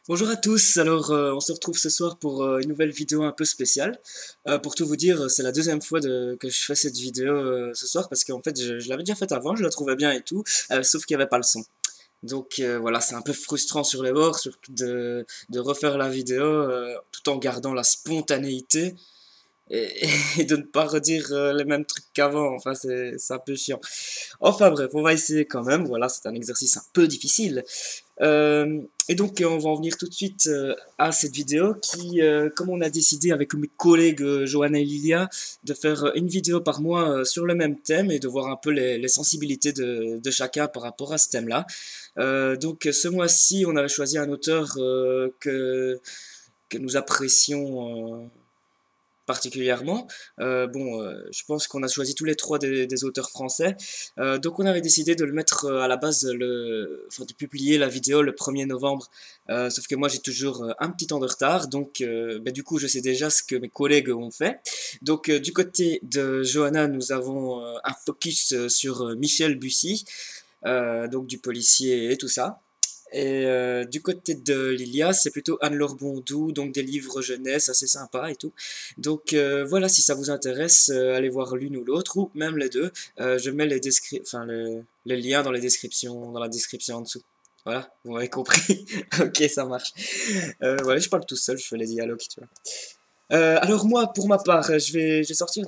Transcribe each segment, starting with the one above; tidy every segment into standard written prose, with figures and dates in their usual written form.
Bonjour à tous, alors on se retrouve ce soir pour une nouvelle vidéo un peu spéciale. Pour tout vous dire, c'est la deuxième fois que je fais cette vidéo ce soir parce qu'en fait je l'avais déjà faite avant, je la trouvais bien et tout, sauf qu'il n'y avait pas le son. Donc voilà, c'est un peu frustrant sur les bords, surtout de refaire la vidéo tout en gardant la spontanéité et de ne pas redire les mêmes trucs qu'avant, enfin c'est un peu chiant. Enfin bref, on va essayer quand même, voilà, c'est un exercice un peu difficile. Et donc, on va en venir tout de suite à cette vidéo qui, comme on a décidé avec mes collègues Johanna et Lilia, de faire une vidéo par mois sur le même thème et de voir un peu les sensibilités de chacun par rapport à ce thème-là. Donc, ce mois-ci, on avait choisi un auteur que nous apprécions particulièrement. Je pense qu'on a choisi tous les trois des auteurs français. Donc on avait décidé de le mettre à la base, enfin, de publier la vidéo le 1er novembre. Sauf que moi j'ai toujours un petit temps de retard. Donc du coup je sais déjà ce que mes collègues ont fait. Donc du côté de Johanna, nous avons un focus sur Michel Bussy, donc du policier et tout ça. Et du côté de Lilia, c'est plutôt Anne-Laure Bondou, donc des livres jeunesse assez sympas et tout. Donc voilà, si ça vous intéresse, allez voir l'une ou l'autre, ou même les deux. Je mets les liens dans dans la description en dessous. Voilà, vous m'avez compris. Ok, ça marche. Voilà, je parle tout seul, je fais les dialogues, tu vois. Alors moi, pour ma part, je vais sortir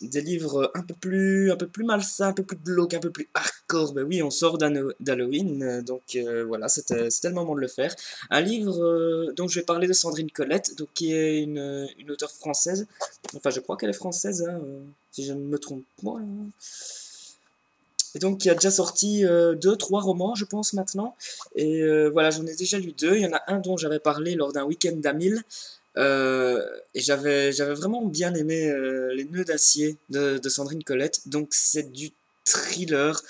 des livres un peu plus malsains, un peu plus glauques, un peu plus hardcore. Ben oui, on sort d'Halloween, donc voilà, c'était le moment de le faire. Un livre dont je vais parler de Sandrine Colette, donc qui est une auteure française. Enfin, je crois qu'elle est française, hein, si je ne me trompe pas, hein. Et donc, qui a déjà sorti deux, trois romans, je pense, maintenant. Et voilà, j'en ai déjà lu deux. Il y en a un dont j'avais parlé lors d'un week-end d'Amil. Et j'avais vraiment bien aimé Les Nœuds d'Acier de Sandrine Colette. Donc c'est du thriller,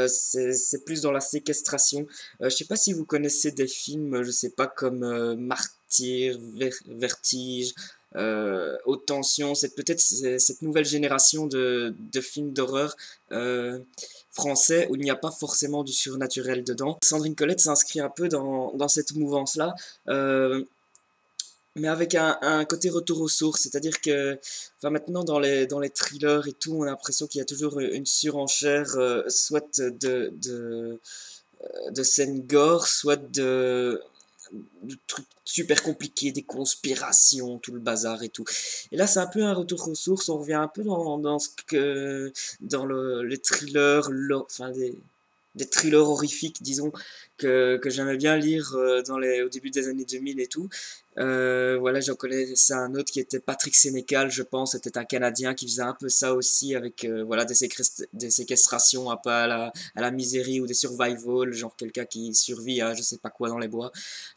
c'est plus dans la séquestration. Je sais pas si vous connaissez des films, je sais pas, comme Martyr, Vertige, Haute Tension. C'est peut-être cette nouvelle génération de films d'horreur français où il n'y a pas forcément du surnaturel dedans. Sandrine Colette s'inscrit un peu dans cette mouvance-là. Euh, mais avec un côté retour aux sources, c'est-à-dire que enfin, maintenant dans les thrillers et tout, on a l'impression qu'il y a toujours une surenchère, soit de scènes gore, soit de trucs super compliqués, des conspirations, tout le bazar et tout. Et là, c'est un peu un retour aux sources, on revient un peu dans ce que, les thrillers, enfin des thrillers horrifiques, disons, que j'aimais bien lire au début des années 2000 et tout. Voilà, j'en connaissais un autre qui était Patrick Sénécal, je pense, c'était un Canadien qui faisait un peu ça aussi avec voilà, des séquestrations un peu à la misérie ou des survival, genre quelqu'un qui survit à je sais pas quoi dans les bois.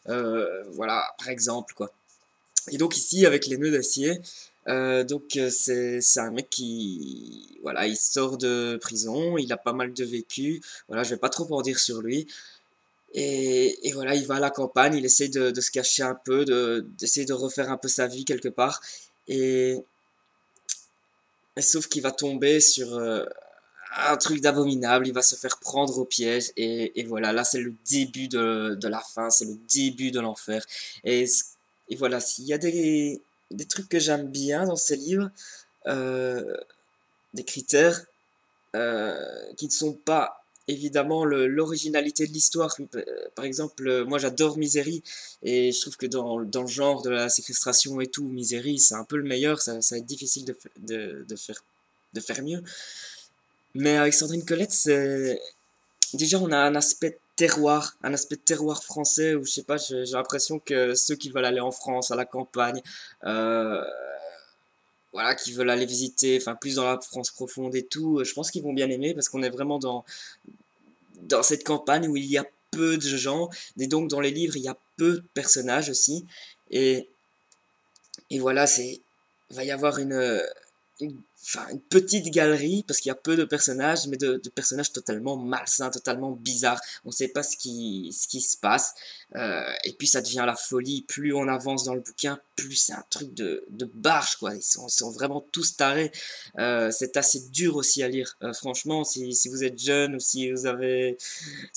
Voilà, par exemple, quoi. Et donc ici, avec les nœuds d'acier, c'est un mec qui voilà, il sort de prison, il a pas mal de vécu. Voilà, je vais pas trop en dire sur lui. Et voilà, il va à la campagne, il essaie de se cacher un peu, d'essayer de refaire un peu sa vie quelque part. Et, et sauf qu'il va tomber sur un truc d'abominable, il va se faire prendre au piège. Et voilà, là c'est le début de la fin, c'est le début de l'enfer. Et, et voilà, s'il y a des trucs que j'aime bien dans ces livres, euh, des critères, qui ne sont pas évidemment l'originalité de l'histoire. Par exemple, moi j'adore Misery et je trouve que dans le genre de la séquestration et tout, Misery c'est un peu le meilleur, ça va être difficile de faire mieux. Mais avec Sandrine Colette, déjà on a un aspect terroir français où je sais pas, j'ai l'impression que ceux qui veulent aller en France, à la campagne, euh, voilà, qui veulent aller visiter, enfin plus dans la France profonde et tout, je pense qu'ils vont bien aimer parce qu'on est vraiment dans cette campagne où il y a peu de gens, et donc dans les livres il y a peu de personnages aussi, et, et voilà, il va y avoir une petite galerie, parce qu'il y a peu de personnages, mais de personnages totalement malsains, totalement bizarres. On ne sait pas ce qui se passe. Et puis ça devient la folie. Plus on avance dans le bouquin, plus c'est un truc de barge, quoi. Ils sont vraiment tous tarés. C'est assez dur aussi à lire. Franchement, si vous êtes jeune ou si vous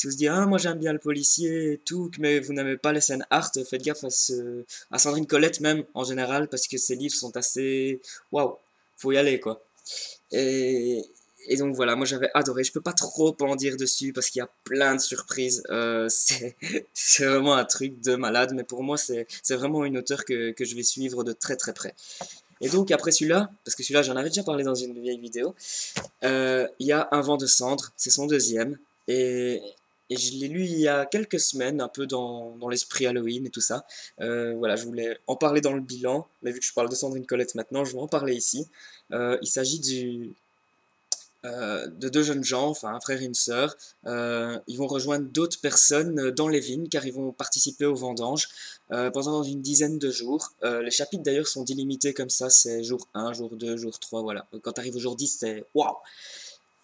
dites, ah, moi j'aime bien le policier et tout, mais vous n'aimez pas les scènes art, faites gaffe à Sandrine Collette même, en général, parce que ses livres sont assez... Waouh, faut y aller, quoi. Et, et donc voilà, moi j'avais adoré. Je peux pas trop en dire dessus parce qu'il y a plein de surprises. C'est vraiment un truc de malade, mais pour moi c'est vraiment une auteure que je vais suivre de très très près. Et donc après celui-là, parce que celui-là j'en avais déjà parlé dans une vieille vidéo, il y a Un vent de cendre, c'est son deuxième. Et, et je l'ai lu il y a quelques semaines, un peu dans l'esprit Halloween et tout ça. Voilà, je voulais en parler dans le bilan, mais vu que je parle de Sandrine Collette maintenant, je vais en parler ici. Il s'agit de deux jeunes gens, enfin un frère et une sœur. Ils vont rejoindre d'autres personnes dans les vignes car ils vont participer aux vendanges pendant une dizaine de jours. Les chapitres d'ailleurs sont délimités comme ça, c'est jour 1, jour 2, jour 3, voilà. Quand tu arrives au jour 10, c'est waouh!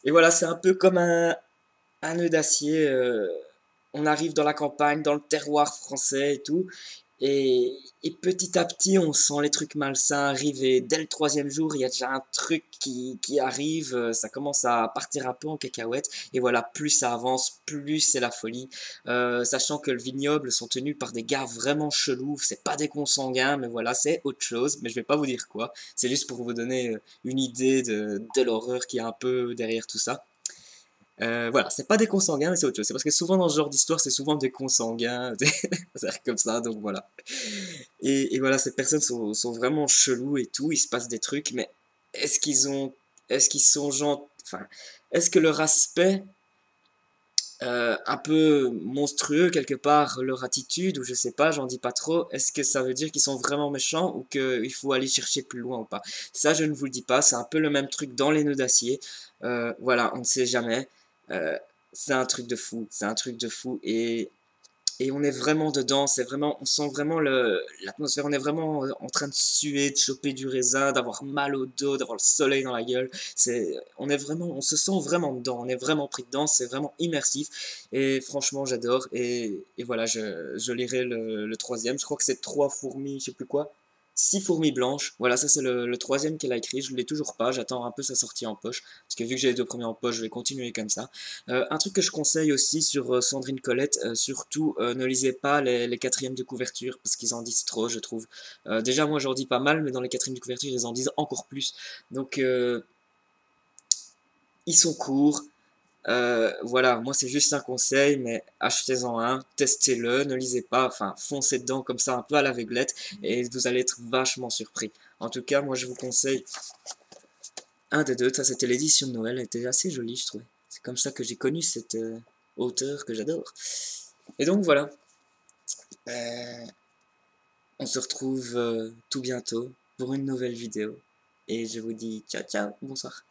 Et voilà, c'est un peu comme un nœud d'acier. On arrive dans la campagne, dans le terroir français et tout. Et petit à petit, on sent les trucs malsains arriver. Dès le troisième jour, il y a déjà un truc qui arrive. Ça commence à partir un peu en cacahuète. Et voilà, plus ça avance, plus c'est la folie. Sachant que le vignoble sont tenus par des gars vraiment chelous. C'est pas des consanguins, mais voilà, c'est autre chose. Mais je vais pas vous dire quoi. C'est juste pour vous donner une idée de l'horreur qui est un peu derrière tout ça. Voilà, c'est pas des consanguins, mais c'est autre chose. C'est parce que souvent dans ce genre d'histoire, c'est souvent des consanguins, c'est comme ça, donc voilà. Et voilà, ces personnes sont vraiment chelous et tout, il se passe des trucs, mais est-ce qu'ils ont, est-ce qu'ils sont gens, enfin, est-ce que leur aspect un peu monstrueux quelque part, leur attitude, ou je sais pas, j'en dis pas trop, est-ce que ça veut dire qu'ils sont vraiment méchants ou qu'il faut aller chercher plus loin ou pas? Ça, je ne vous le dis pas, c'est un peu le même truc dans les nœuds d'acier. Voilà, on ne sait jamais. Euh, c'est un truc de fou, c'est un truc de fou et on est vraiment dedans, c'est vraiment, on sent vraiment l'atmosphère, on est vraiment en train de suer, de choper du raisin, d'avoir mal au dos, d'avoir le soleil dans la gueule, on est vraiment, on se sent vraiment dedans, on est vraiment pris dedans, c'est vraiment immersif, et franchement j'adore, et voilà, je lirai le troisième, je crois que c'est trois fourmis, je sais plus quoi, six fourmis blanches, voilà, ça c'est le troisième qu'elle a écrit, je ne l'ai toujours pas, j'attends un peu sa sortie en poche, parce que vu que j'ai les deux premiers en poche, je vais continuer comme ça. Un truc que je conseille aussi sur Sandrine Collette, surtout ne lisez pas les quatrièmes de couverture parce qu'ils en disent trop, je trouve. Déjà, moi j'en dis pas mal, mais dans les quatrièmes de couverture, ils en disent encore plus. Donc, ils sont courts. Voilà, moi c'est juste un conseil, mais achetez-en un, testez-le, ne lisez pas, enfin foncez dedans comme ça un peu à l'aveuglette et vous allez être vachement surpris. En tout cas, moi je vous conseille un des deux, ça c'était l'édition de Noël, elle était assez jolie je trouvais. C'est comme ça que j'ai connu cette auteur que j'adore. Et donc voilà, euh, on se retrouve tout bientôt pour une nouvelle vidéo. Et je vous dis ciao ciao, bonsoir.